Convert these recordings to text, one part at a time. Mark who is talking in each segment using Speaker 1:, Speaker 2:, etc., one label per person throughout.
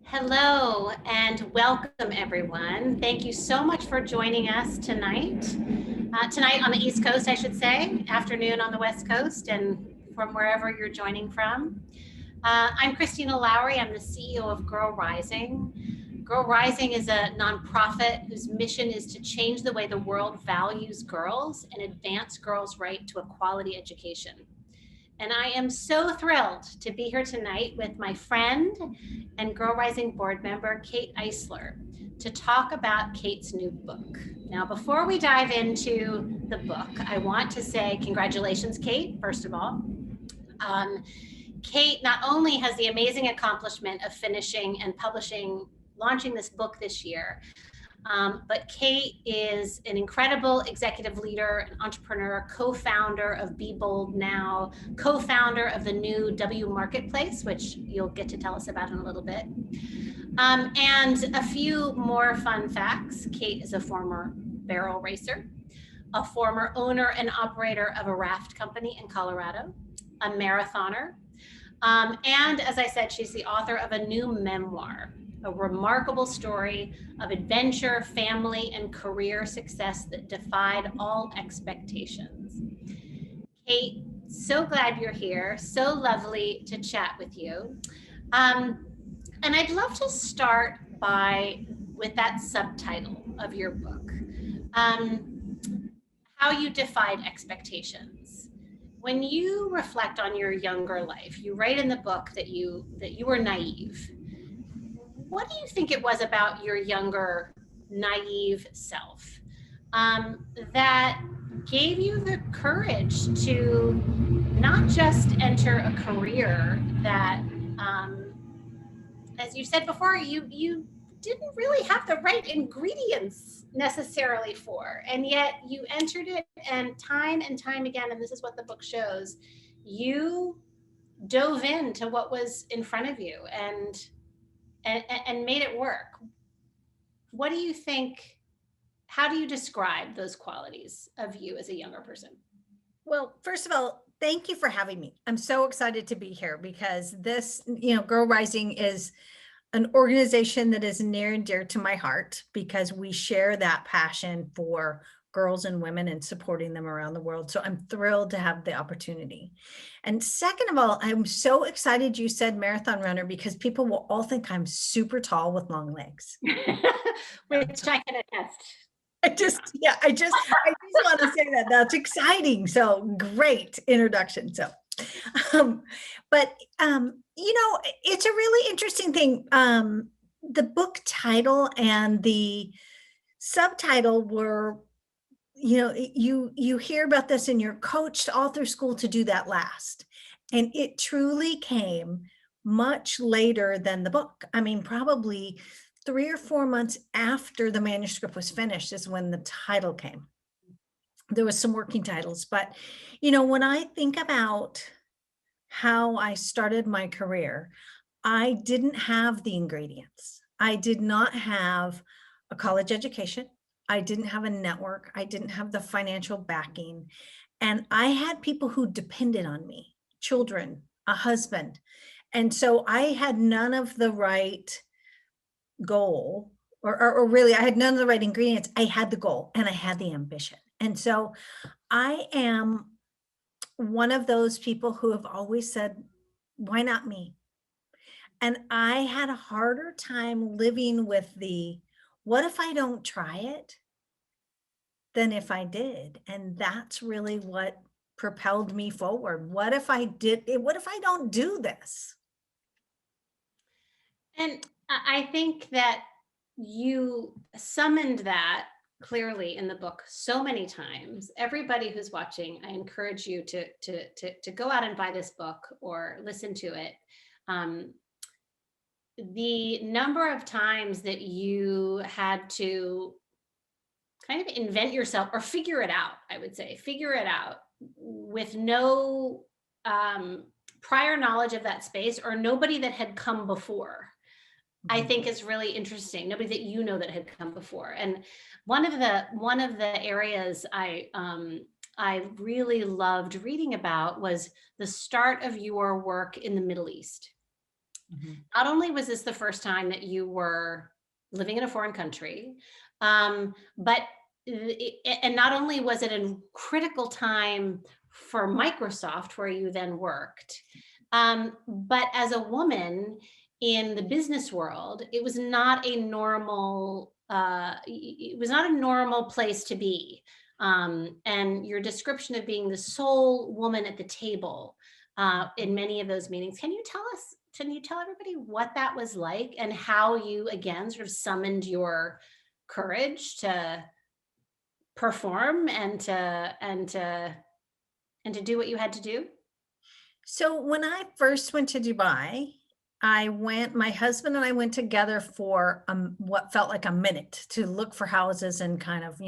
Speaker 1: Hello and welcome everyone. Thank you so much for joining us tonight. Tonight on the East Coast, I should say, afternoon on the West Coast, and from wherever you're joining from. I'm Christina Lowry. I'm the CEO of Girl Rising. Girl Rising is a nonprofit whose mission is to change the way the world values girls and advance girls' right to a quality education. And I am so thrilled to be here tonight with my friend and Girl Rising board member, Kate Eisler, to talk about Kate's new book. Now, before we dive into the book, I want to say congratulations, Kate, first of all. Kate not only has the amazing accomplishment of finishing and launching this book this year, but Kate is an incredible executive leader, an entrepreneur, co-founder of Be Bold Now, co-founder of the new W Marketplace, which you'll get to tell us about in a little bit. And a few more fun facts. Kate is a former barrel racer, a former owner and operator of a raft company in Colorado, a marathoner, and as I said, she's the author of a new memoir, a remarkable story of adventure, family, and career success that defied all expectations. Kate, so glad you're here. So lovely to chat with you. And I'd love to start with that subtitle of your book, how you defied expectations. When you reflect on your younger life, you write in the book that you were naive. What do you think it was about your younger, naive self that gave you the courage to not just enter a career that, as you said before, you didn't really have the right ingredients necessarily for, and yet you entered it, and time again, and this is what the book shows, you dove into what was in front of you and made it work. What do you think? How do you describe those qualities of you as a younger person?
Speaker 2: Well, first of all, thank you for having me. I'm so excited to be here because this, Girl Rising is an organization that is near and dear to my heart because we share that passion for girls and women and supporting them around the world. So I'm thrilled to have the opportunity. And second of all, I'm so excited you said marathon runner because people will all think I'm super tall with long legs.
Speaker 1: Which I can attest.
Speaker 2: I just want to say that that's exciting. So great introduction. So, but it's a really interesting thing. The book title and the subtitle were, you hear about this and you're coached all through school to do that last. And it truly came much later than the book. I mean, probably 3 or 4 months after the manuscript was finished is when the title came. There was some working titles, but when I think about how I started my career, I didn't have the ingredients. I did not have a college education. I didn't have a network. I didn't have the financial backing. And I had people who depended on me, children, a husband. And so I had none of the right goal, or really I had none of the right ingredients. I had the goal and I had the ambition. And so I am one of those people who have always said, why not me? And I had a harder time living with what if I don't try it than if I did? And that's really what propelled me forward. What if I don't do this?
Speaker 1: And I think that you summoned that clearly in the book so many times. Everybody who's watching, I encourage you to go out and buy this book or listen to it. The number of times that you had to kind of invent yourself or figure it out, I would say, figure it out with no prior knowledge of that space or nobody that had come before, I think is really interesting. Nobody that that had come before. And one of the areas I really loved reading about was the start of your work in the Middle East.
Speaker 2: Mhm.
Speaker 1: Not only was this the first time that you were living in a foreign country, but and not only was it a critical time for Microsoft where you then worked, but as a woman in the business world, it was not a normal. It was not a normal place to be. And your description of being the sole woman at the table in many of those meetings. Can you tell everybody what that was like and how you again sort of summoned your courage to perform and to do what you had to do?
Speaker 2: So when I first went to Dubai, my husband and I went together for what felt like a minute to look for houses and kind of,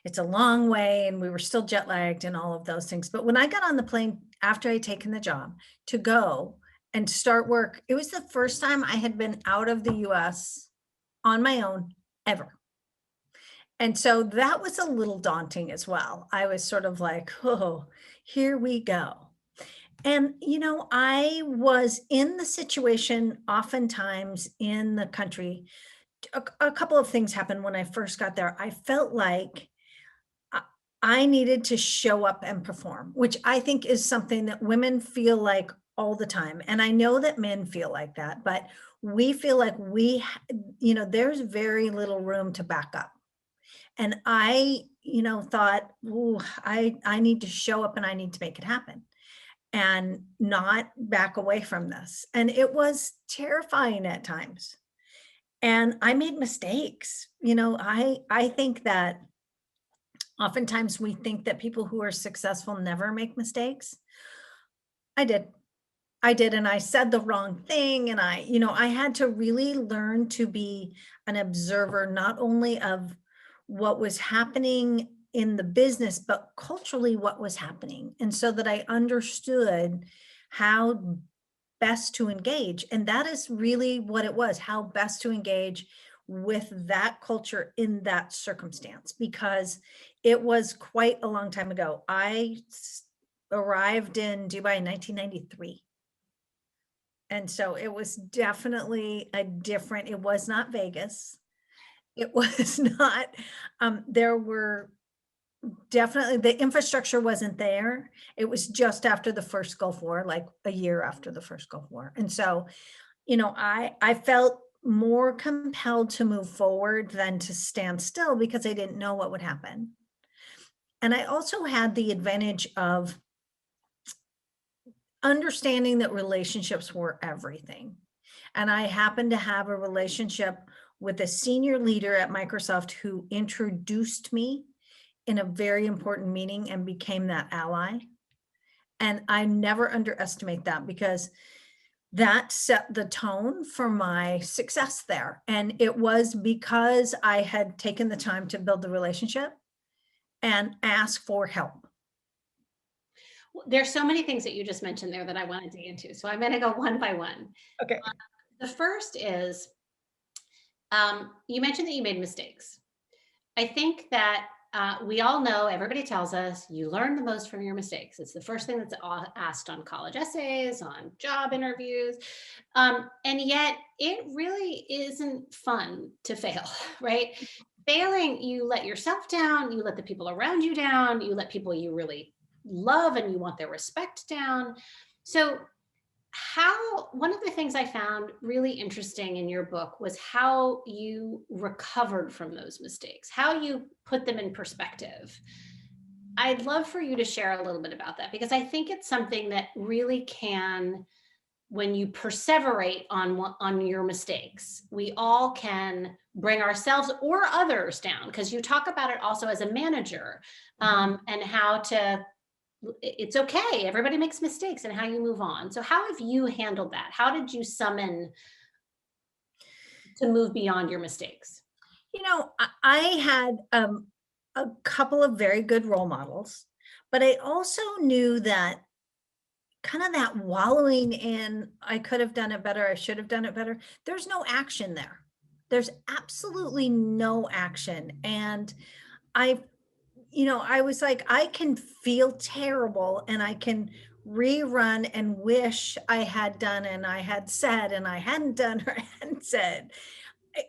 Speaker 2: it's a long way and we were still jet lagged and all of those things. But when I got on the plane after I'd taken the job to go and start work, it was the first time I had been out of the US on my own ever. And so that was a little daunting as well. I was sort of like, oh, here we go. And, I was in the situation oftentimes in the country. A couple of things happened when I first got there. I felt like I I needed to show up and perform, which I think is something that women feel like all the time. And I know that men feel like that, but we feel like there's very little room to back up. And I, thought, ooh, I need to show up and I need to make it happen and not back away from this. And it was terrifying at times. And I made mistakes. I think that oftentimes we think that people who are successful never make mistakes. I did. I did, and I said the wrong thing, and I had to really learn to be an observer, not only of what was happening in the business, but culturally what was happening, and so that I understood how best to engage, and that is really what it was, how best to engage with that culture in that circumstance, because it was quite a long time ago. Arrived in Dubai in 1993. And so it was definitely it was not Vegas. It was not, there were definitely, the infrastructure wasn't there. It was just after the first Gulf War, like a year after the first Gulf War. And so, I felt more compelled to move forward than to stand still because I didn't know what would happen. And I also had the advantage of understanding that relationships were everything. And I happened to have a relationship with a senior leader at Microsoft who introduced me in a very important meeting and became that ally. And I never underestimate that because that set the tone for my success there. And it was because I had taken the time to build the relationship and ask for help.
Speaker 1: There's so many things that you just mentioned there that I want to dig into. So I'm going to go one by one.
Speaker 2: Okay.
Speaker 1: The first is you mentioned that you made mistakes. I think that we all know, everybody tells us you learn the most from your mistakes. It's the first thing that's asked on college essays, on job interviews. And yet it really isn't fun to fail, right? Failing, you let yourself down, you let the people around you down, you let people you really love and you want their respect down. So one of the things I found really interesting in your book was how you recovered from those mistakes, how you put them in perspective. I'd love for you to share a little bit about that because I think it's something that really can, when you perseverate on your mistakes, we all can bring ourselves or others down, because you talk about it also as a manager, and how to, it's okay, everybody makes mistakes, and how you move on. So how have you handled that? How did you summon to move beyond your mistakes?
Speaker 2: I had a couple of very good role models, but I also knew that kind of that wallowing in, I could have done it better, I should have done it better. There's no action there. There's absolutely no action. And I I was like, I can feel terrible and I can rerun and wish I had done and I had said and I hadn't done or hadn't said.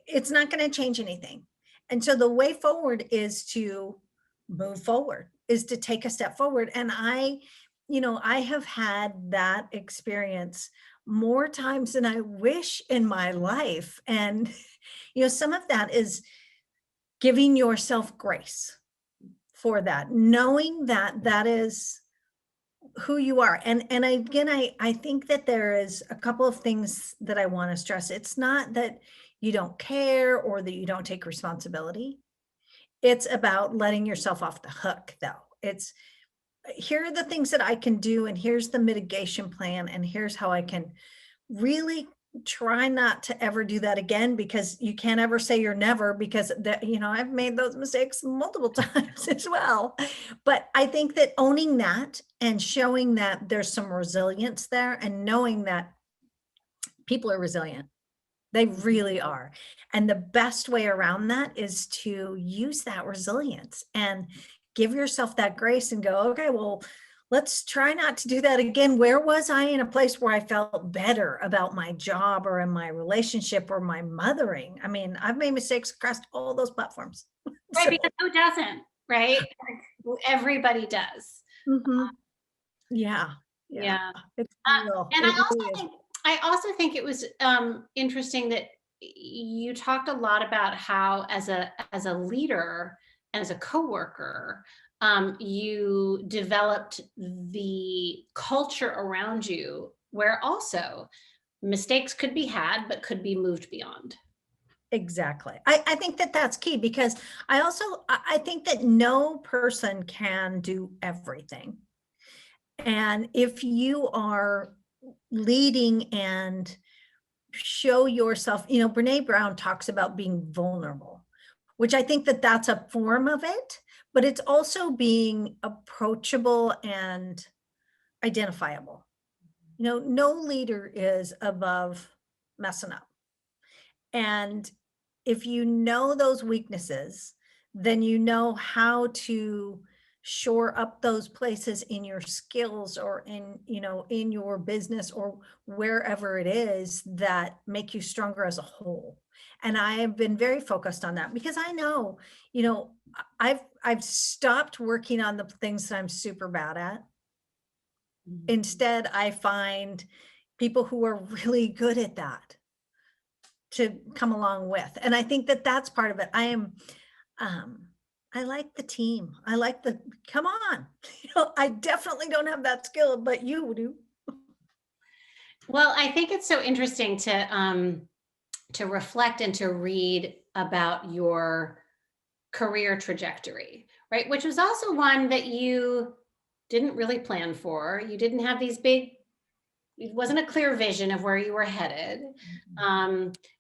Speaker 2: It's not going to change anything. And so the way forward is to move forward, is to take a step forward. And I have had that experience more times than I wish in my life. And, some of that is giving yourself grace for that, knowing that that is who you are. And again, I think that there is a couple of things that I want to stress. It's not that you don't care or that you don't take responsibility. It's about letting yourself off the hook, though. It's, here are the things that I can do, and here's the mitigation plan, and here's how I can really try not to ever do that again, because you can't ever say you're never, because that, I've made those mistakes multiple times as well. But I think that owning that and showing that there's some resilience there, and knowing that people are resilient, they really are. And the best way around that is to use that resilience and give yourself that grace and go, okay, well, let's try not to do that again. Where was I in a place where I felt better about my job or in my relationship or my mothering? I mean, I've made mistakes across all those platforms.
Speaker 1: Right, because who doesn't, right? Everybody does.
Speaker 2: Mhm. Yeah.
Speaker 1: Yeah.
Speaker 2: It's real.
Speaker 1: And
Speaker 2: It really is.
Speaker 1: I also think it was interesting that you talked a lot about how, as a leader and as a coworker, you developed the culture around you where also mistakes could be had, but could be moved beyond.
Speaker 2: Exactly. I think that that's key, because I think that no person can do everything. And if you are leading and show yourself, Brene Brown talks about being vulnerable, which I think that that's a form of it, but it's also being approachable and identifiable. No leader is above messing up. And if you know those weaknesses, then you know how to shore up those places in your skills or in your business or wherever it is that make you stronger as a whole. And I have been very focused on that, because I know, I've stopped working on the things that I'm super bad at. Instead, I find people who are really good at that to come along with. And I think that that's part of it. I like the team. I like come on. I definitely don't have that skill, but you do.
Speaker 1: Well, I think it's so interesting to reflect and to read about your career trajectory, right? Which was also one that you didn't really plan for. You didn't have these big, it wasn't a clear vision of where you were headed.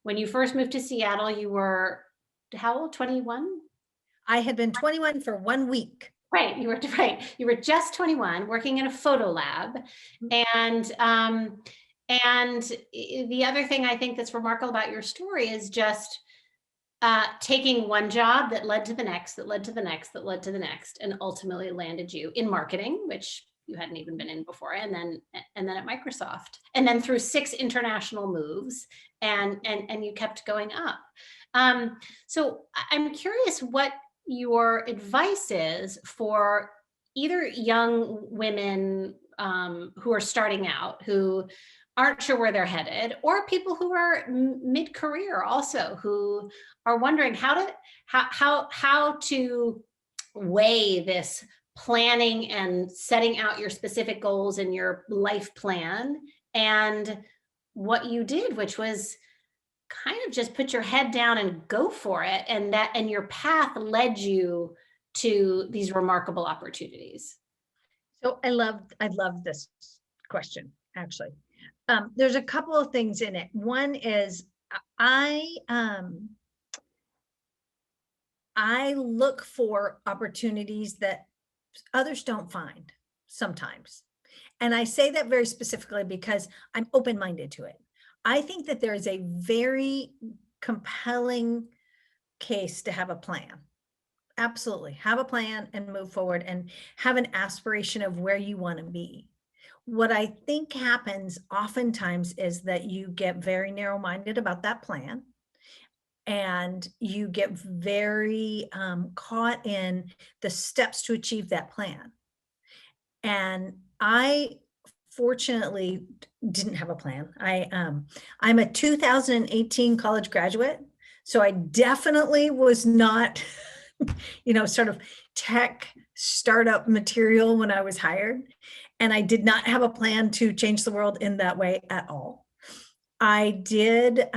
Speaker 1: When you first moved to Seattle, you were how old? 21?
Speaker 2: I had been 21 for 1 week.
Speaker 1: Right, you were right. You were just 21, working in a photo lab, and the other thing I think that's remarkable about your story is just taking one job that led to the next, that led to the next, that led to the next, and ultimately landed you in marketing, which you hadn't even been in before, and then at Microsoft, and then through 6 international moves, and you kept going up. So I'm curious what your advice is for either young women who are starting out, who aren't sure where they're headed, or people who are mid-career also, who are wondering how to weigh this planning and setting out your specific goals and your life plan, and what you did, which was kind of just put your head down and go for it, and your path led you to these remarkable opportunities.
Speaker 2: So I love this question, actually. There's a couple of things in it. One is I look for opportunities that others don't find sometimes. And I say that very specifically because I'm open-minded to it. I think that there is a very compelling case to have a plan. Absolutely. Have a plan and move forward and have an aspiration of where you want to be. What I think happens oftentimes is that you get very narrow-minded about that plan and you get very caught in the steps to achieve that plan. And I fortunately didn't have a plan. I'm a 2018 college graduate, so I definitely was not, sort of tech startup material when I was hired. And I did not have a plan to change the world in that way at all. I did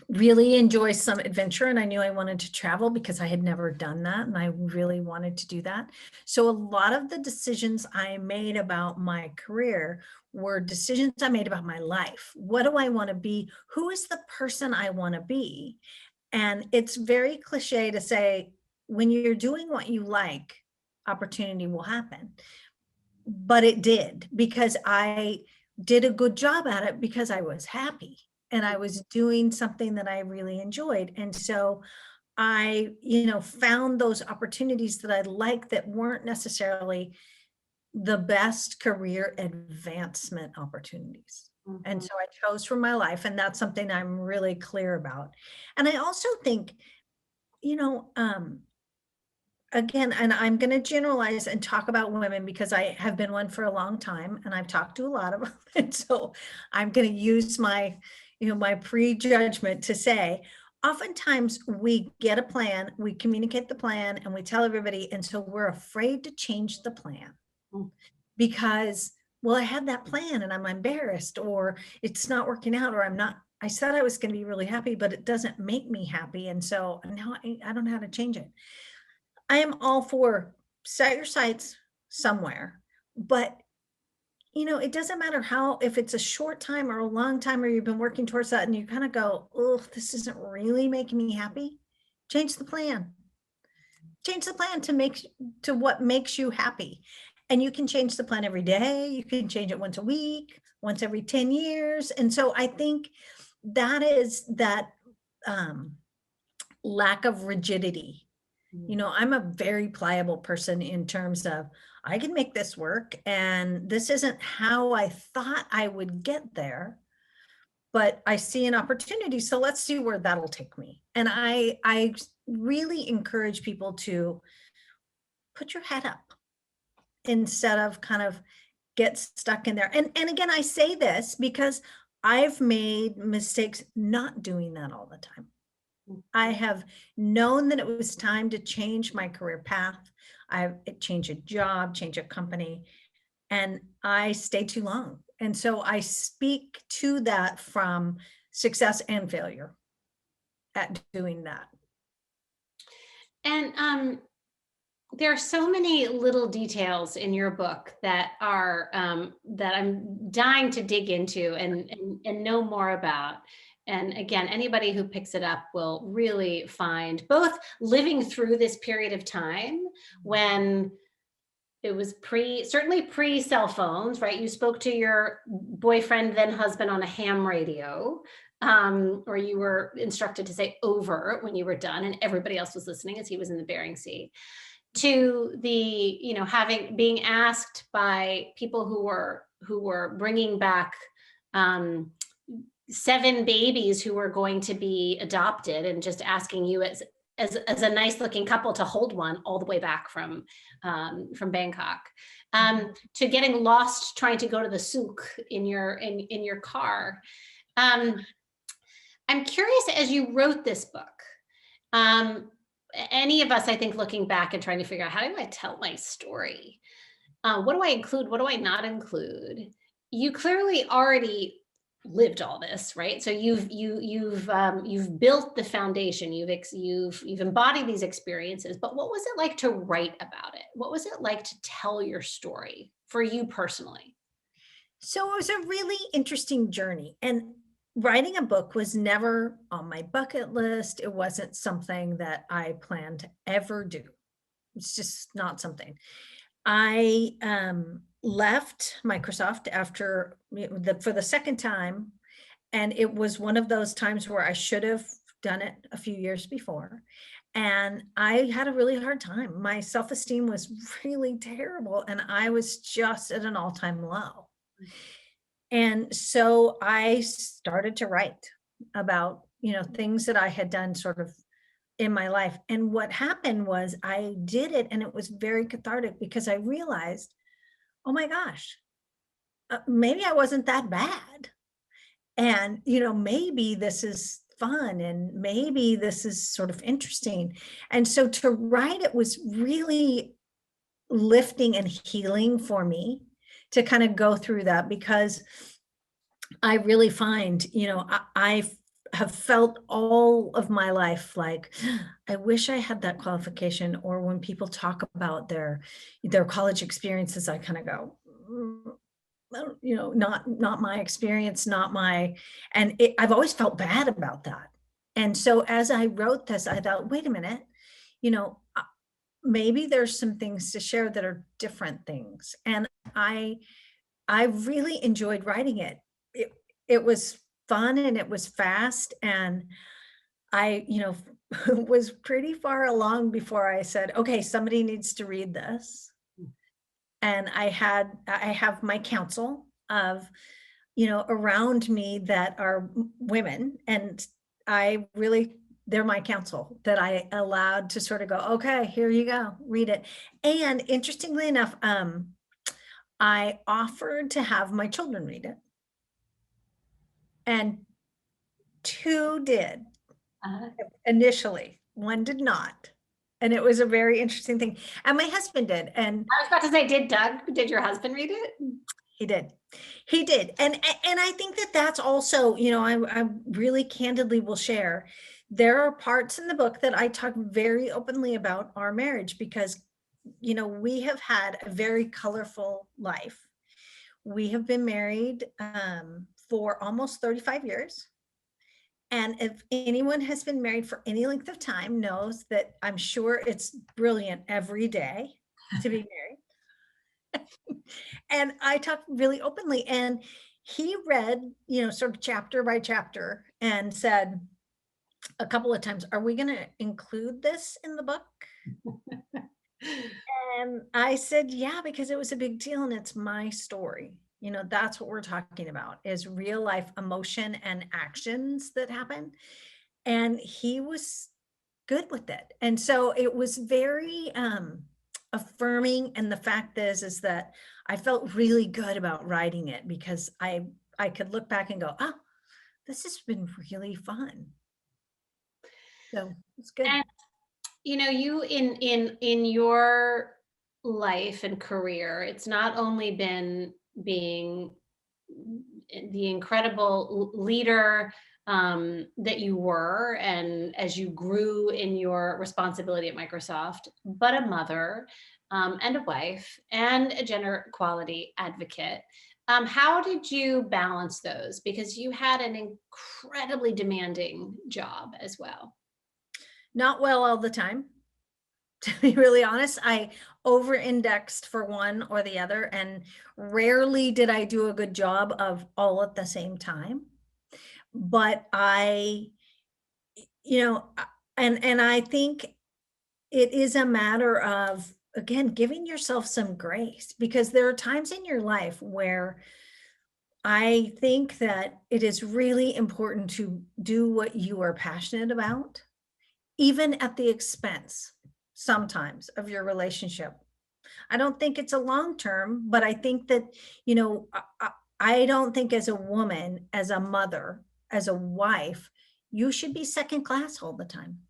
Speaker 2: really enjoy some adventure, and I knew I wanted to travel because I had never done that and I really wanted to do that. So a lot of the decisions I made about my career were decisions I made about my life. What do I want to be? Who is the person I want to be? And it's very cliche to say, when you're doing what you like, opportunity will happen. But it did, because I did a good job at it because I was happy and I was doing something that I really enjoyed. And so I, found those opportunities that I like that weren't necessarily the best career advancement opportunities. And
Speaker 1: Mhm.
Speaker 2: so I chose for my life, and that's something I'm really clear about. And I also think, you know, um, again, and I'm going to generalize and talk about women because I have been one for a long time and I've talked to a lot of them. And so I'm going to use my prejudgment to say, oftentimes we get a plan, we communicate the plan and we tell everybody. And so we're afraid to change the plan
Speaker 1: Mm.
Speaker 2: because, well, I had that plan and I'm embarrassed, or it's not working out, or I said I was going to be really happy, but it doesn't make me happy. And so now I don't know how to change it. I am all for set your sights somewhere, but it doesn't matter if it's a short time or a long time, or you've been working towards that and you kind of go, oh, this isn't really making me happy. Change the plan. Change the plan to what makes you happy. And you can change the plan every day. You can change it once a week, once every 10 years. And so I think that is that lack of rigidity. I'm a very pliable person in terms of I can make this work, and this isn't how I thought I would get there, but I see an opportunity. So let's see where that'll take me. And I really encourage people to put your head up instead of kind of get stuck in there. And again, I say this because I've made mistakes not doing that all the time. I have known that it was time to change my career path. I've changed a job, change a company, and I stayed too long. And so I speak to that from success and failure at doing that.
Speaker 1: And there are so many little details in your book that are that I'm dying to dig into and know more about. And again, anybody who picks it up will really find both living through this period of time when it was certainly pre cell phones, right? You spoke to your boyfriend, then husband, on a ham radio, or you were instructed to say over when you were done, and everybody else was listening as he was in the Bering Sea. To the, having being asked by people who were bringing back 7 babies who were going to be adopted, and just asking you as a nice looking couple to hold one all the way back from Bangkok, to getting lost trying to go to the souk in your car. I'm curious, as you wrote this book, any of us, I think, looking back and trying to figure out, how do I tell my story? What do I include? What do I not include? You clearly already lived all this, right? So you've built the foundation. You've embodied these experiences. But what was it like to write about it? What was it like to tell your story for you personally?
Speaker 2: So it was a really interesting journey. And writing a book was never on my bucket list. It wasn't something that I planned to ever do. It's just not something. I left Microsoft for the second time, and it was one of those times where I should have done it a few years before. And I had a really hard time. My self-esteem was really terrible, and I was just at an all-time low. And so I started to write about, things that I had done sort of in my life. And what happened was I did it, and it was very cathartic because I realized, oh my gosh, maybe I wasn't that bad. And, maybe this is fun, and maybe this is sort of interesting. And so to write it was really lifting and healing for me to kind of go through that, because I really find, I have felt all of my life like, I wish I had that qualification. Or when people talk about their college experiences, I kind of go, well, not my experience, not my, and I've always felt bad about that. And so as I wrote this, I thought, wait a minute, you know, uh, maybe there's some things to share that are different things. And I really enjoyed writing it. It was fun, and it was fast, and I, was pretty far along before I said, okay, somebody needs to read this. And I have my counsel of, around me that are women, and they're my counsel that I allowed to sort of go, okay, here you go, read it. And interestingly enough, I offered to have my children read it, and two did
Speaker 1: Uh,
Speaker 2: initially, one did not. And it was a very interesting thing. And my husband did, and
Speaker 1: I was about to say, did your husband read it?
Speaker 2: he did. He did. And I think that that's also, I really candidly will share. There are parts in the book that I talk very openly about our marriage, because, we have had a very colorful life. We have been married for almost 35 years. And if anyone has been married for any length of time knows that I'm sure it's brilliant every day to be married. And I talk really openly, and he read, sort of chapter by chapter, and said a couple of times, are we going to include this in the book? And I said, yeah, because it was a big deal, and it's my story. That's what we're talking about, is real life emotion and actions that happen. And he was good with it. And so it was very affirming. And the fact is that I felt really good about writing it, because I could look back and go, oh, this has been really fun. So it's good.
Speaker 1: And you in your life and career, it's not only been being the incredible leader that you were, and as you grew in your responsibility at Microsoft, but a mother, and a wife, and a gender equality advocate. How did you balance those? Because you had an incredibly demanding job as well.
Speaker 2: Not well all the time. To be really honest, I over indexed for one or the other, and rarely did I do a good job of all at the same time. But you know, and I think it is a matter of, again, giving yourself some grace, because there are times in your life where I think that it is really important to do what you are passionate about, even at the expense sometimes of your relationship. I don't think it's a long term, but I think that, I don't think as a woman, as a mother, as a wife, you should be second class all the time.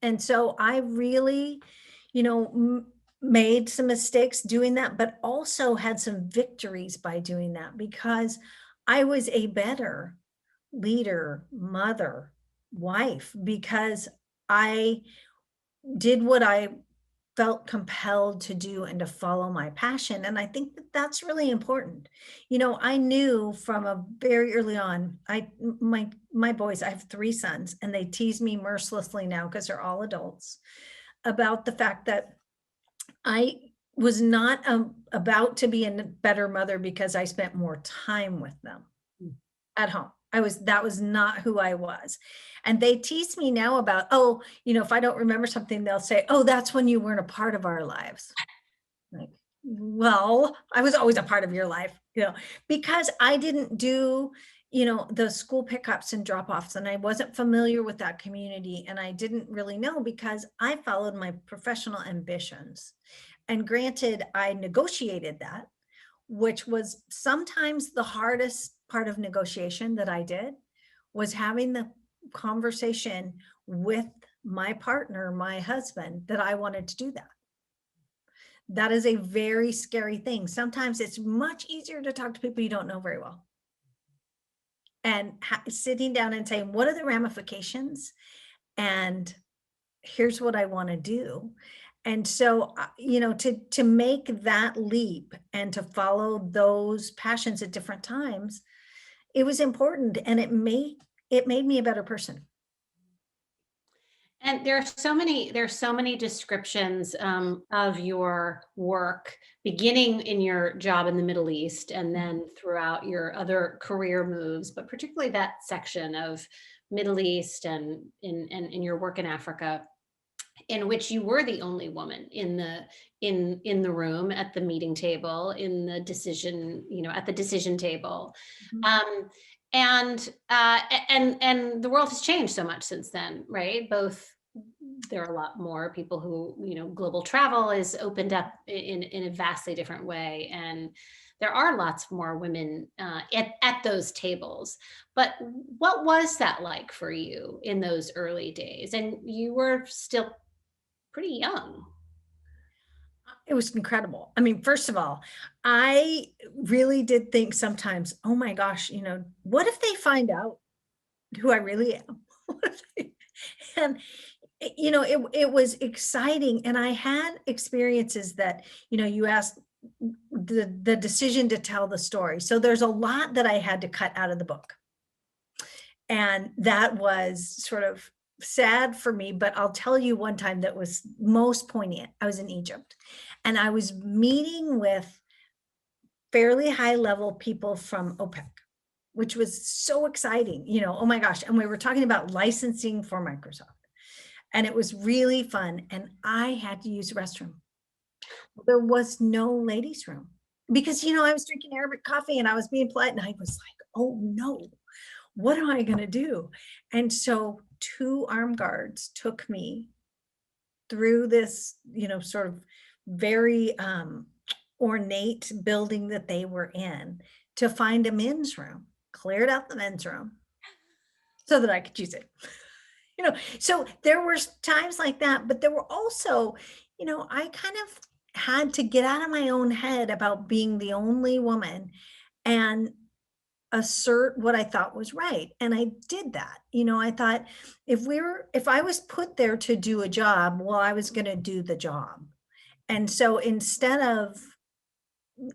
Speaker 2: And so I really, made some mistakes doing that, but also had some victories by doing that, because I was a better leader, mother, wife, because I did what I felt compelled to do and to follow my passion. And I think that that's really important. I knew from a very early on, my boys, I have three sons, and they tease me mercilessly now because they're all adults, about the fact that I was not about to be a better mother because I spent more time with them
Speaker 1: Mm.
Speaker 2: at home. That was not who I was. And they tease me now about, oh, if I don't remember something, they'll say, oh, that's when you weren't a part of our lives. Like, well, I was always a part of your life, because I didn't do, the school pickups and drop-offs, and I wasn't familiar with that community, and I didn't really know because I followed my professional ambitions. And granted, I negotiated that, which was sometimes the hardest part of negotiation that I did, was having the conversation with my partner, my husband, that I wanted to do that. That is a very scary thing. Sometimes it's much easier to talk to people you don't know very well. And sitting down and saying, what are the ramifications? And here's what I want to do. And so, to make that leap and to follow those passions at different times, it was important, and it made me a better person.
Speaker 1: And there are so many descriptions of your work, beginning in your job in the Middle East and then throughout your other career moves, but particularly that section of Middle East and in your work in Africa, in which you were the only woman in the room, at the meeting table, in the decision, at the decision table.
Speaker 2: Mhm.
Speaker 1: And the world has changed so much since then, right? Both, there are a lot more people who, global travel is opened up in a vastly different way, and there are lots more women at those tables. But what was that like for you in those early days? And you were still pretty young.
Speaker 2: It was incredible. I mean, first of all, I really did think sometimes, oh my gosh, what if they find out who I really am? What if and it was exciting. And I had experiences that, you asked, the decision to tell the story. So there's a lot that I had to cut out of the book. And that was sort of sad for me, but I'll tell you one time that was most poignant. I was in Egypt, and I was meeting with fairly high level people from OPEC, which was so exciting, oh my gosh. And we were talking about licensing for Microsoft, and it was really fun. And I had to use the restroom. There was no ladies' room because, I was drinking Arabic coffee and I was being polite, and I was like, oh no, what am I going to do? And so 2 armed guards took me through this, sort of very ornate building that they were in to find a men's room, cleared out the men's room so that I could use it. So there were times like that, but there were also, I kind of had to get out of my own head about being the only woman and assert what I thought was right. And I did that. I thought if I was put there to do a job, well, I was going to do the job. And so instead of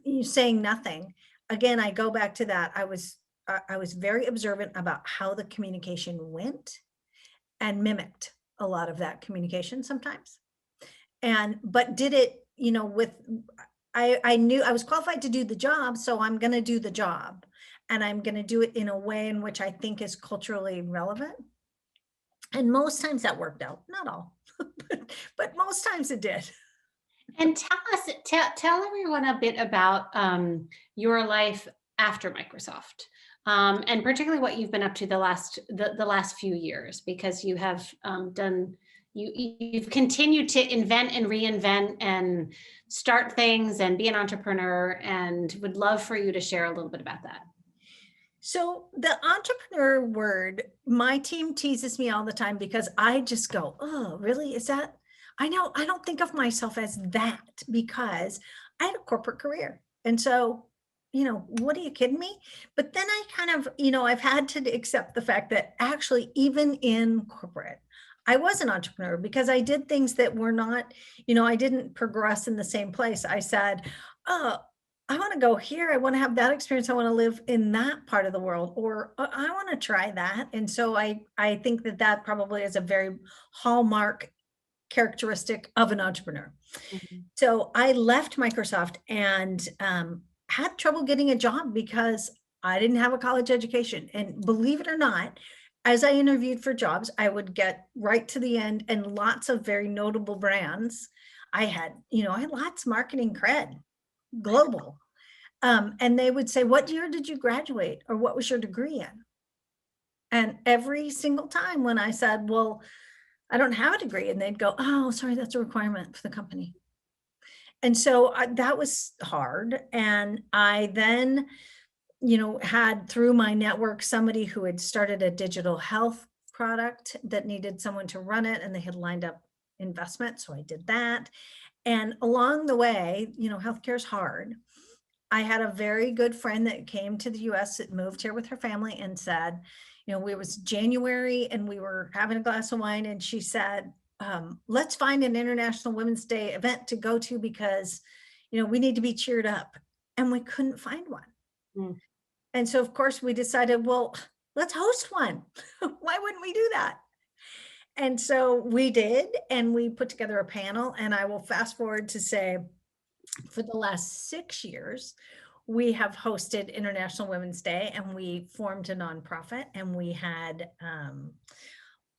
Speaker 2: you saying nothing, again, I go back to that. I was very observant about how the communication went and mimicked a lot of that communication sometimes. But did it, with, I knew I was qualified to do the job, so I'm going to do the job. And I'm going to do it in a way in which I think is culturally relevant. And most times that worked out, not all, but most times it did.
Speaker 1: And tell everyone a bit about your life after Microsoft, and particularly what you've been up to the last few years, because you have you've continued to invent and reinvent and start things and be an entrepreneur, and would love for you to share a little bit about that.
Speaker 2: So the entrepreneur word, my team teases me all the time because I just go, oh, really? Is that? I know I don't think of myself as that because I had a corporate career. And so, what are you kidding me? But then I kind of, I've had to accept the fact that actually, even in corporate, I was an entrepreneur because I did things that were not, I didn't progress in the same place. I said, oh, I want to go here. I want to have that experience. I want to live in that part of the world, or I want to try that. And so I think that probably is a very hallmark characteristic of an entrepreneur.
Speaker 1: Mm-hmm.
Speaker 2: So I left Microsoft and had trouble getting a job because I didn't have a college education. And believe it or not, as I interviewed for jobs, I would get right to the end, and lots of very notable brands. I had lots of marketing cred, global. And they would say, what year did you graduate, or what was your degree in? And every single time when I said, well, I don't have a degree, and they'd go, oh, sorry, that's a requirement for the company. And so that was hard. And I then, had through my network somebody who had started a digital health product that needed someone to run it, and they had lined up investment. So I did that. And along the way, healthcare is hard. I had a very good friend that came to the US that moved here with her family and said, it was January and we were having a glass of wine, and she said, let's find an International Women's Day event to go to because, we need to be cheered up. And we couldn't find one.
Speaker 1: Mm.
Speaker 2: And so, of course, we decided, well, let's host one. Why wouldn't we do that? And so we did, and we put together a panel. And I will fast forward to say, for the last 6 years, we have hosted International Women's Day, and we formed a nonprofit, and we had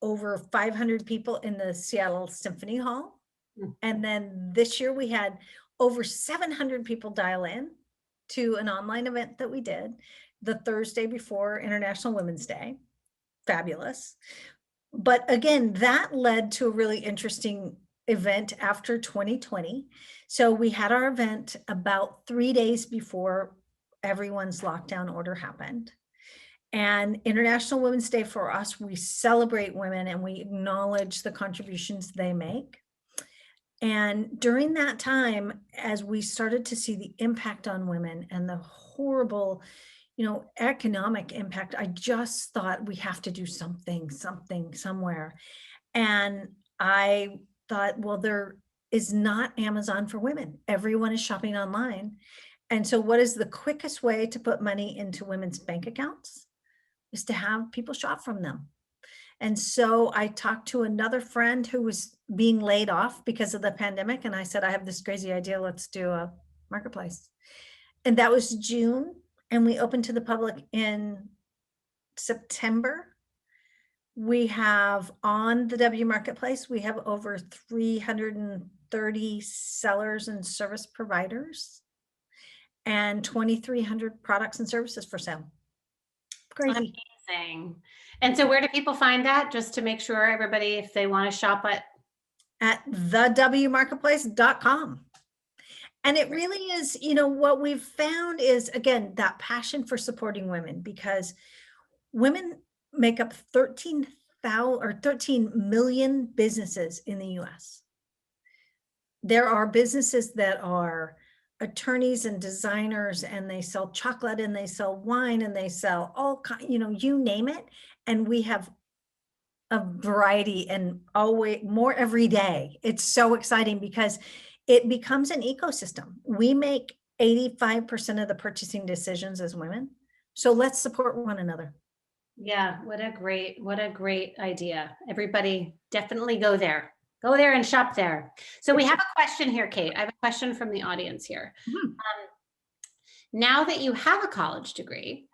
Speaker 2: over 500 people in the Seattle Symphony Hall.
Speaker 1: Mm.
Speaker 2: And then this year we had over 700 people dial in to an online event that we did the Thursday before International Women's Day. Fabulous. But again, that led to a really interesting event after 2020. So we had our event about 3 days before everyone's lockdown order happened. And International Women's Day, for us, we celebrate women and we acknowledge the contributions they make. And during that time, as we started to see the impact on women and the horrible, economic impact, I just thought we have to do something, somewhere. And I thought, well, there is not Amazon for women. Everyone is shopping online. And so what is the quickest way to put money into women's bank accounts? Is to have people shop from them. And so I talked to another friend who was being laid off because of the pandemic. And I said, I have this crazy idea. Let's do a marketplace. And that was June. And we opened to the public in September. We have on the W Marketplace, we have over 330 sellers and service providers and 2,300 products and services for sale. Crazy.
Speaker 1: Amazing. And so where do people find that, just to make sure everybody, if they want to shop
Speaker 2: at thewmarketplace.com. And it really is, what we've found is, again, that passion for supporting women, because women make up 13 million businesses in the US. There are businesses that are attorneys and designers, and they sell chocolate and they sell wine and they sell all you name it. And we have a variety, and always more every day. It's so exciting because it becomes an ecosystem. We make 85% of the purchasing decisions as women. So let's support one another.
Speaker 1: Yeah, what a great idea. Everybody definitely go there and shop there. So we have a question here, Kate. I have a question from the audience here.
Speaker 2: Mm-hmm.
Speaker 1: Now that you have a college degree,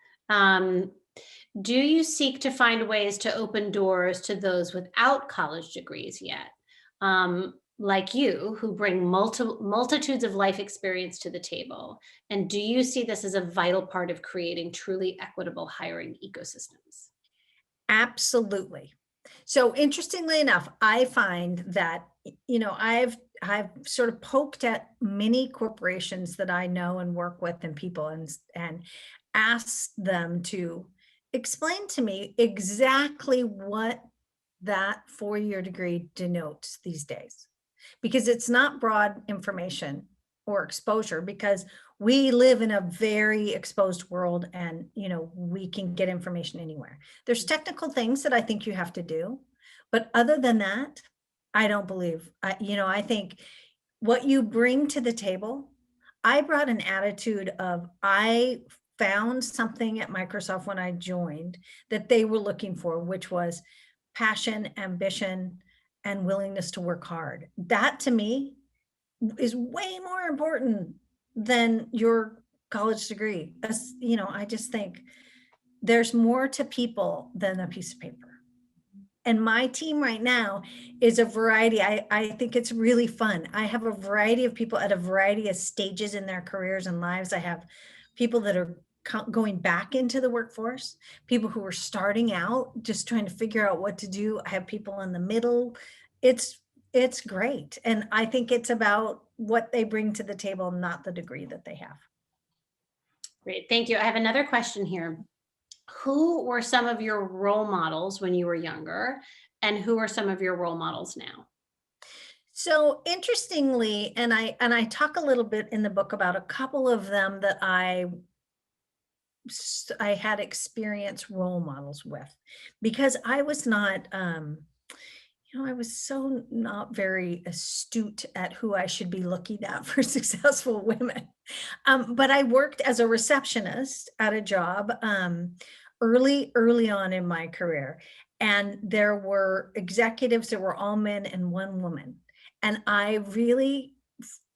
Speaker 1: do you seek to find ways to open doors to those without college degrees yet? Like you, who bring multitudes of life experience to the table? And do you see this as a vital part of creating truly equitable hiring ecosystems?
Speaker 2: Absolutely. So interestingly enough, I find that, I've sort of poked at many corporations that I know and work with and people, and asked them to explain to me exactly what that 4-year degree denotes these days. Because it's not broad information or exposure, because we live in a very exposed world, and we can get information anywhere. There's technical things that I think you have to do, but other than that, I don't believe. I think what you bring to the table, I brought an attitude of, I found something at Microsoft when I joined that they were looking for, which was passion, ambition, and willingness to work hard. That to me is way more important than your college degree. As you know, I just think there's more to people than a piece of paper. And my team right now is a variety. I think it's really fun. I have a variety of people at a variety of stages in their careers and lives. I have people that are going back into the workforce, people who are starting out, just trying to figure out what to do. I have people in the middle. It's it's great. And I think it's about what they bring to the table, not the degree that they have.
Speaker 1: Great, thank you. I have another question here. Who were some of your role models when you were younger, and who are some of your role models now?
Speaker 2: So interestingly, and I talk a little bit in the book about a couple of them that I had experience role models with, because I was not, I was so not very astute at who I should be looking at for successful women. But I worked as a receptionist at a job early on in my career. And there were executives that were all men and one woman. And I really,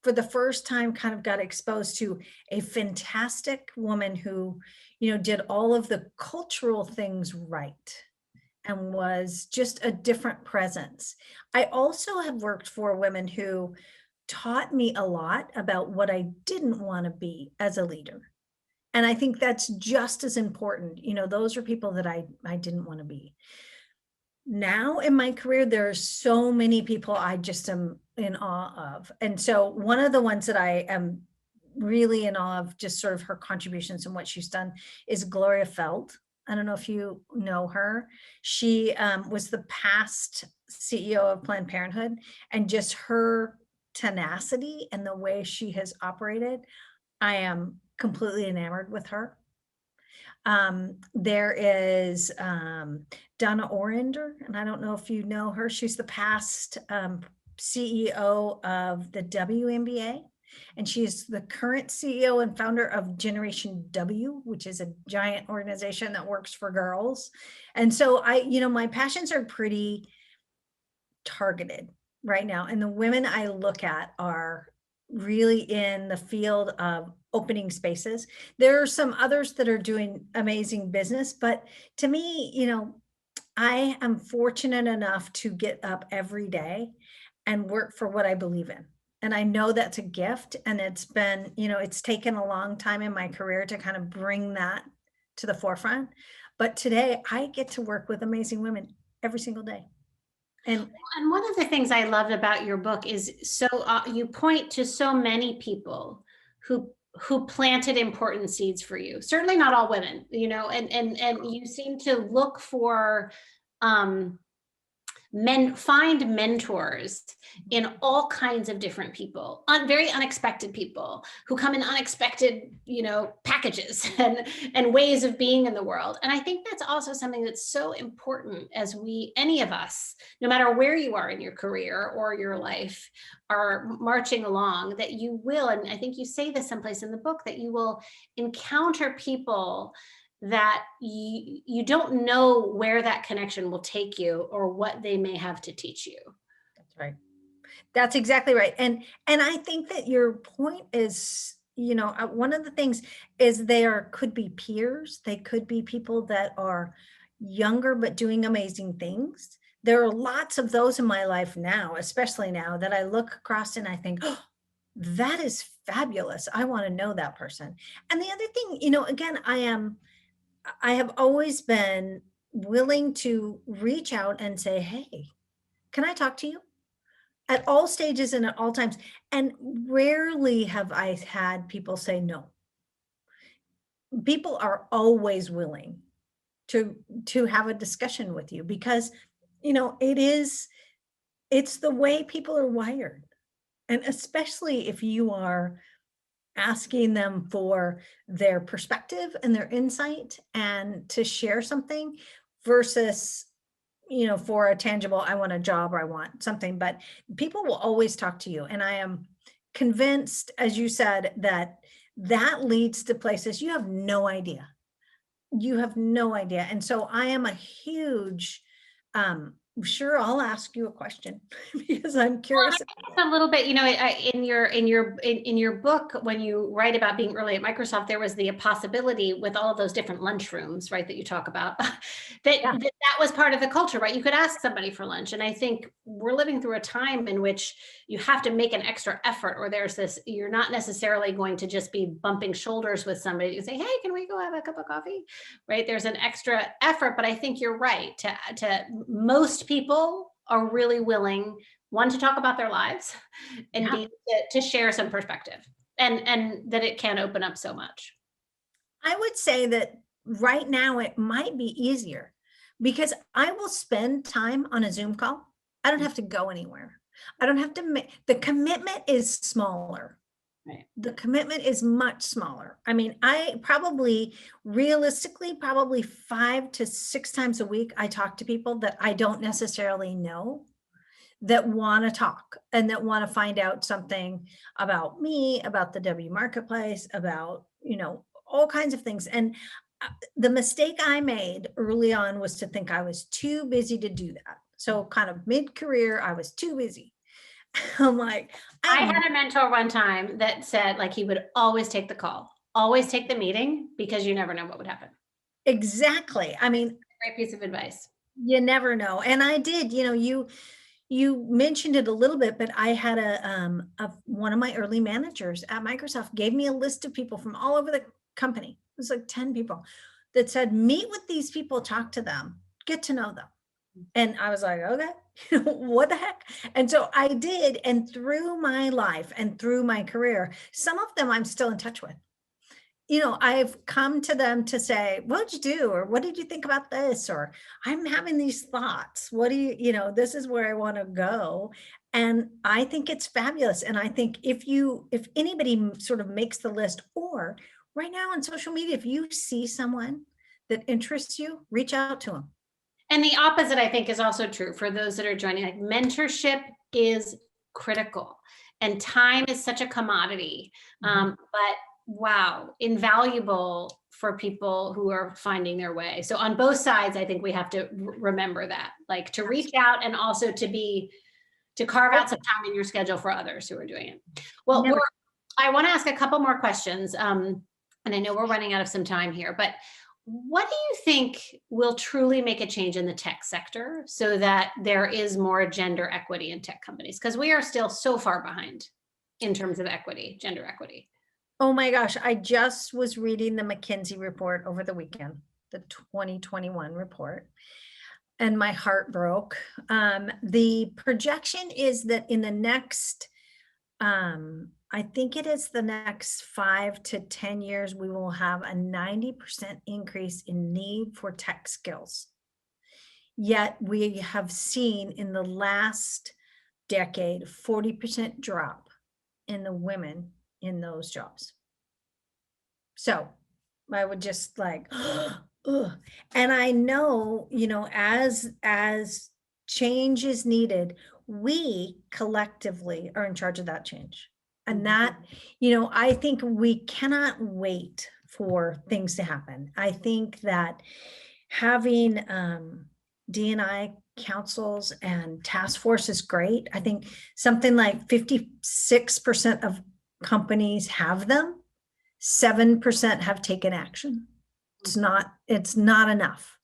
Speaker 2: for the first time, kind of got exposed to a fantastic woman who, did all of the cultural things right and was just a different presence. I also have worked for women who taught me a lot about what I didn't want to be as a leader. And I think that's just as important. Those are people that I didn't want to be. Now in my career, there are so many people I just am in awe of. And so one of the ones that I am really in awe of, just sort of her contributions and what she's done, is Gloria Feld. I don't know if you know her. She was the past CEO of Planned Parenthood, and just her tenacity and the way she has operated, I am completely enamored with her. There is Donna Orinder, and I don't know if you know her. She's the past CEO of the WNBA, and she's the current CEO and founder of Generation W, which is a giant organization that works for girls. And so my passions are pretty targeted right now. And the women I look at are really in the field of opening spaces. There are some others that are doing amazing business, but to me, I am fortunate enough to get up every day and work for what I believe in. And I know that's a gift. And it's been, it's taken a long time in my career to kind of bring that to the forefront. But today I get to work with amazing women every single day. And
Speaker 1: one of the things I loved about your book is you point to so many people who planted important seeds for you. Certainly not all women, and you seem to look for um, find mentors in all kinds of different people, very unexpected people who come in unexpected, packages and ways of being in the world. And I think that's also something that's so important as any of us, no matter where you are in your career or your life, are marching along, that you will, and I think you say this someplace in the book, that you will encounter people that you don't know where that connection will take you or what they may have to teach you.
Speaker 2: That's right. That's exactly right. And I think that your point is, one of the things is could be peers. They could be people that are younger but doing amazing things. There are lots of those in my life now, especially now, that I look across and I think, oh, that is fabulous. I want to know that person. And the other thing, again, I have always been willing to reach out and say, hey, can I talk to you? At all stages and at all times. And rarely have I had people say no. People are always willing to have a discussion with you, because it's the way people are wired. And especially if you are asking them for their perspective and their insight and to share something versus, for a tangible, I want a job or I want something, but people will always talk to you. And I am convinced, as you said, that leads to places you have no idea. You have no idea. And so I am a huge Sure, I'll ask you a question because I'm curious.
Speaker 1: It's a little bit, in your book, when you write about being early at Microsoft, there was the possibility with all of those different lunchrooms, right, that you talk about, that was part of the culture, right? You could ask somebody for lunch. And I think we're living through a time in which you have to make an extra effort, or you're not necessarily going to just be bumping shoulders with somebody and say, hey, can we go have a cup of coffee? Right? There's an extra effort, but I think you're right. To most people are really willing, one, to talk about their lives, and B, to share some perspective, and that it can open up so much.
Speaker 2: I would say that right now it might be easier because I will spend time on a Zoom call. I don't have to go anywhere. I don't have to make, the commitment is smaller.
Speaker 1: Right.
Speaker 2: The commitment is much smaller. I mean, I probably realistically, probably 5 to 6 times a week, I talk to people that I don't necessarily know, that want to talk and that want to find out something about me, about the W marketplace, about, all kinds of things. And the mistake I made early on was to think I was too busy to do that. So kind of mid-career, I was too busy. I'm like,
Speaker 1: I had a mentor one time that said, like, he would always take the call, always take the meeting, because you never know what would happen.
Speaker 2: Exactly. I mean,
Speaker 1: great piece of advice.
Speaker 2: You never know. And I did, you mentioned it a little bit, but I had one of my early managers at Microsoft gave me a list of people from all over the company. It was like 10 people that said, meet with these people, talk to them, get to know them. And I was like, okay, what the heck? And so I did. And through my life and through my career, some of them I'm still in touch with. I've come to them to say, what'd you do? Or what did you think about this? Or I'm having these thoughts. What do this is where I want to go. And I think it's fabulous. And I think if anybody sort of makes the list, or right now on social media, if you see someone that interests you, reach out to them.
Speaker 1: And the opposite, I think, is also true for those that are joining. Like, mentorship is critical, and time is such a commodity. But wow, invaluable for people who are finding their way. So on both sides, I think we have to remember that, like, to reach out, and also to carve out some time in your schedule for others who are doing it. Well, I want to ask a couple more questions. And I know we're running out of some time here, but what do you think will truly make a change in the tech sector so that there is more gender equity in tech companies? Because we are still so far behind in terms of equity, gender equity.
Speaker 2: Oh my gosh, I just was reading the McKinsey report over the weekend, the 2021 report, and my heart broke. The projection is that in the next, I think it is the next 5 to 10 years, we will have a 90% increase in need for tech skills. Yet we have seen in the last decade, 40% drop in the women in those jobs. So I would just like, ugh. And I know, as change is needed, we collectively are in charge of that change. And that, I think we cannot wait for things to happen. I think that having D&I councils and task force is great. I think something like 56% of companies have them. 7% have taken action. It's not enough.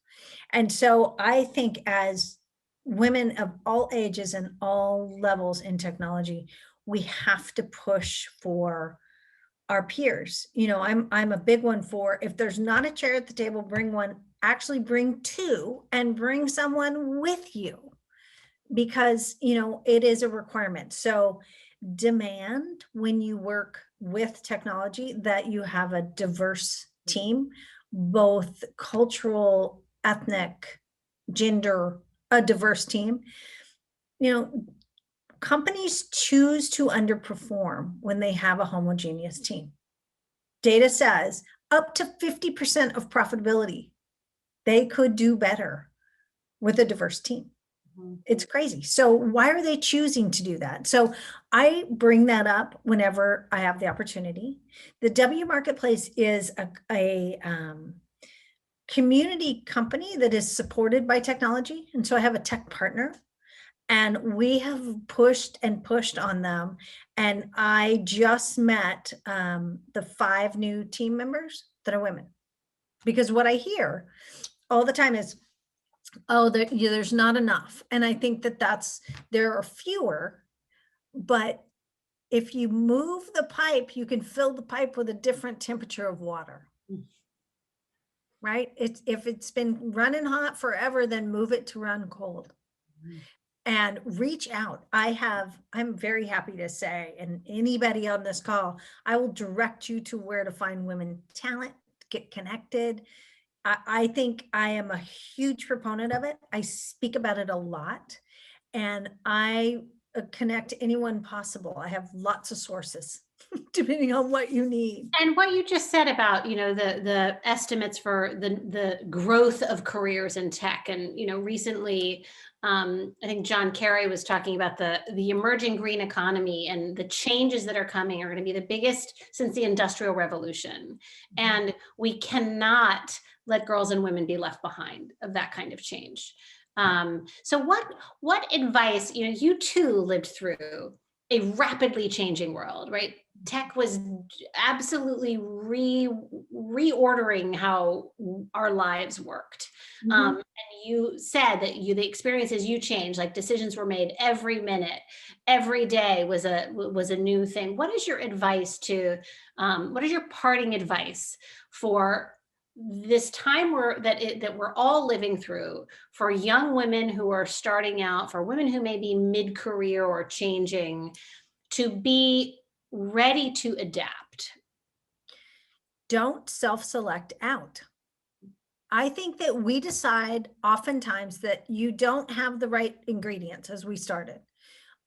Speaker 2: And so I think as women of all ages and all levels in technology, we have to push for our peers. I'm a big one for, if there's not a chair at the table, bring one, actually bring two, and bring someone with you, because, it is a requirement. So demand, when you work with technology, that you have a diverse team, both cultural, ethnic, gender, a diverse team. Companies choose to underperform when they have a homogeneous team. Data says up to 50% of profitability, they could do better with a diverse team. It's crazy. So why are they choosing to do that? So I bring that up whenever I have the opportunity. The W marketplace is community company that is supported by technology. And so I have a tech partner, and we have pushed and pushed on them. And I just met the 5 new team members that are women. Because what I hear all the time is, oh, there's not enough. And I think there are fewer, but if you move the pipe, you can fill the pipe with a different temperature of water. Right? If it's been running hot forever, then move it to run cold. And reach out. I'm very happy to say, and anybody on this call, I will direct you to where to find women talent, get connected. I think I am a huge proponent of it. I speak about it a lot, and I connect anyone possible. I have lots of sources depending on what you need.
Speaker 1: And what you just said about, the estimates for the growth of careers in tech, and recently, I think John Kerry was talking about the emerging green economy, and the changes that are coming are going to be the biggest since the Industrial Revolution, and we cannot let girls and women be left behind of that kind of change. So what advice, you too lived through a rapidly changing world, right? Tech was absolutely reordering how our lives worked. And you said that the experiences you changed, like decisions were made every minute, every day was a new thing. What is your advice what is your parting advice for this time that we're all living through, for young women who are starting out, for women who may be mid-career or changing, to be ready to adapt?
Speaker 2: Don't self-select out. I think that we decide oftentimes that you don't have the right ingredients as we started.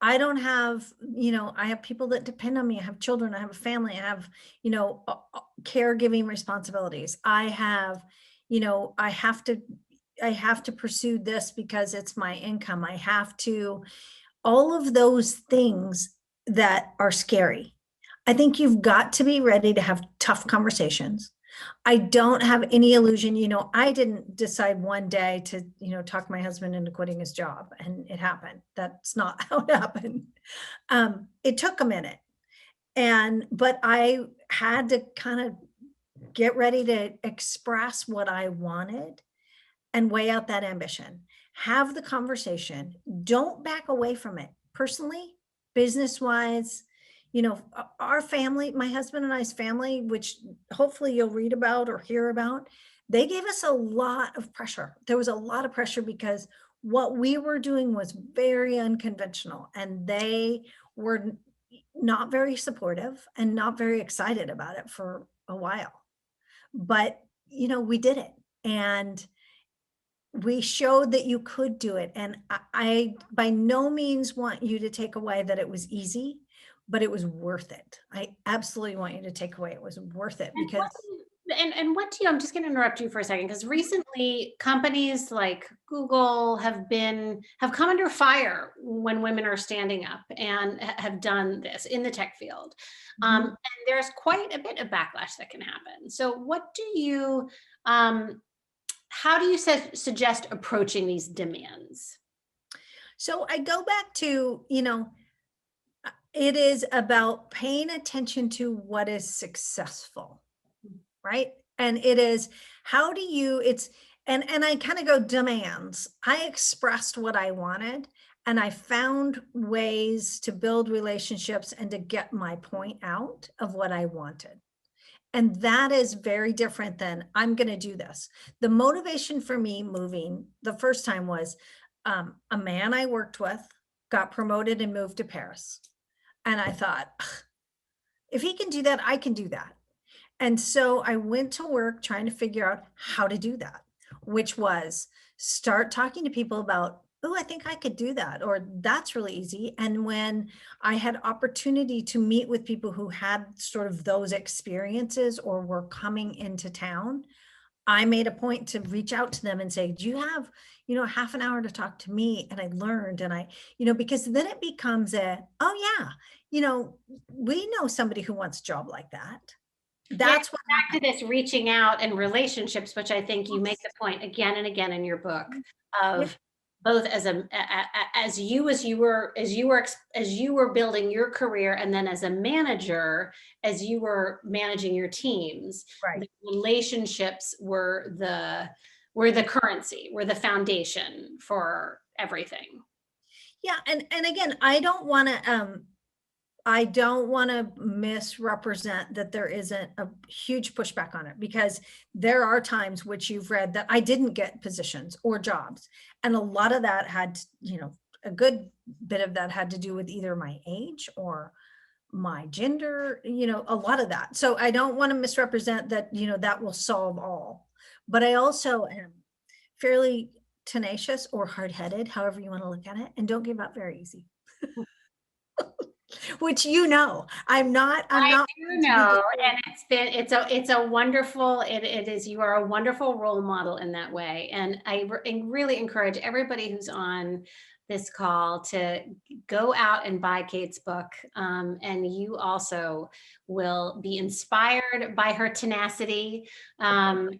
Speaker 2: I don't have, I have people that depend on me. I have children, I have a family, I have, caregiving responsibilities. I have, I have to pursue this because it's my income. I have to, all of those things that are scary. I think you've got to be ready to have tough conversations. I don't have any illusion, I didn't decide one day to, talk my husband into quitting his job, and it happened. That's not how it happened. It took a minute. But I had to kind of get ready to express what I wanted and weigh out that ambition. Have the conversation. Don't back away from it. Personally, business-wise, our family, my husband and I's family, which hopefully you'll read about or hear about, they gave us a lot of pressure. There was a lot of pressure because what we were doing was very unconventional, and they were not very supportive and not very excited about it for a while. But, we did it, and we showed that you could do it. And I by no means want you to take away that it was easy, but it was worth it. I absolutely want you to take away it was worth it, because
Speaker 1: What do you, I'm just going to interrupt you for a second, because recently companies like Google have come under fire when women are standing up and have done this in the tech field. And there's quite a bit of backlash that can happen. So what do you, how do you suggest approaching these demands?
Speaker 2: so I go back to, it is about paying attention to what is successful, right? And it is, how do you, and I kind of go demands. I expressed what I wanted, and I found ways to build relationships and to get my point out of what I wanted. And that is very different than, I'm going to do this. The motivation for me moving the first time was a man I worked with got promoted and moved to Paris. And I thought, if he can do that, I can do that. And so I went to work trying to figure out how to do that, which was start talking to people about, oh, I think I could do that, or that's really easy. And when I had opportunity to meet with people who had sort of those experiences or were coming into town, I made a point to reach out to them and say, do you have, half an hour to talk to me? And I learned, and because then it becomes oh yeah, we know somebody who wants a job like that. That's what
Speaker 1: back to this reaching out and relationships, which I think you make the point again and again in your book of both as you were building your career, and then as a manager, as you were managing your teams,
Speaker 2: right.
Speaker 1: the relationships were the currency, were the foundation for everything.
Speaker 2: Yeah, and again, I don't want to misrepresent that there isn't a huge pushback on it, because there are times which you've read that I didn't get positions or jobs. And a lot of that had, a good bit of that had to do with either my age or my gender, a lot of that. So I don't want to misrepresent that, that will solve all. But I also am fairly tenacious or hard-headed, however you want to look at it, and don't give up very easy. Which I'm not
Speaker 1: I
Speaker 2: one
Speaker 1: do
Speaker 2: to be
Speaker 1: know,
Speaker 2: discouraged.
Speaker 1: and it's a wonderful, it is, you are a wonderful role model in that way. And I really encourage everybody who's on this call to go out and buy Kate's book. And you also will be inspired by her tenacity, and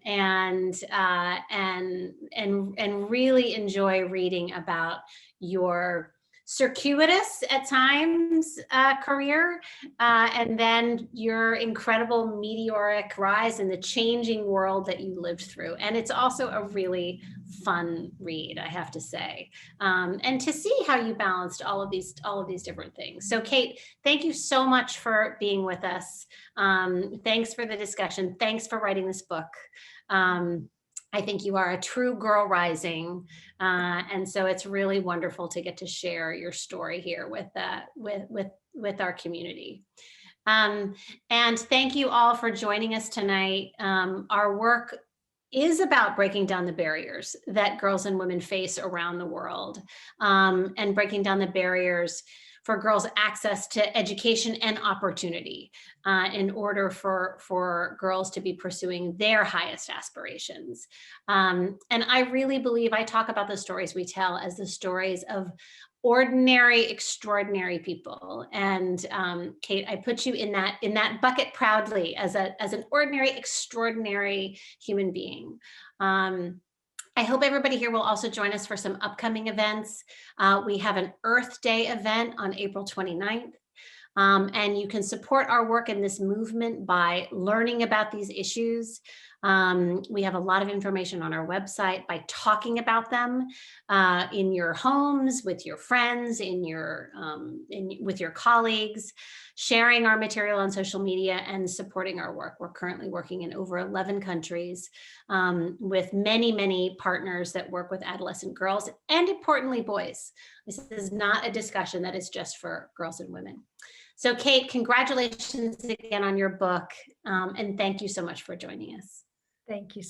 Speaker 1: really enjoy reading about your circuitous at times career, and then your incredible meteoric rise in the changing world that you lived through. And it's also a really fun read, I have to say, and to see how you balanced all of these different things. So Kate, thank you so much for being with us. Thanks for the discussion. Thanks for writing this book. I think you are a true girl rising, and so it's really wonderful to get to share your story here with our community. And thank you all for joining us tonight. Our work is about breaking down the barriers that girls and women face around the world, and breaking down the barriers for girls' access to education and opportunity, in order for girls to be pursuing their highest aspirations. And I really believe I talk about the stories we tell as the stories of ordinary, extraordinary people. And Kate, I put you in that bucket proudly as an ordinary, extraordinary human being. I hope everybody here will also join us for some upcoming events. We have an Earth Day event on April 29th. And you can support our work in this movement by learning about these issues. We have a lot of information on our website by talking about them in your homes, with your friends, with your colleagues, sharing our material on social media, and supporting our work. We're currently working in over 11 countries with many, many partners that work with adolescent girls and, importantly, boys. This is not a discussion that is just for girls and women. So Kate, congratulations again on your book, and thank you so much for joining us.
Speaker 2: Thank you so much.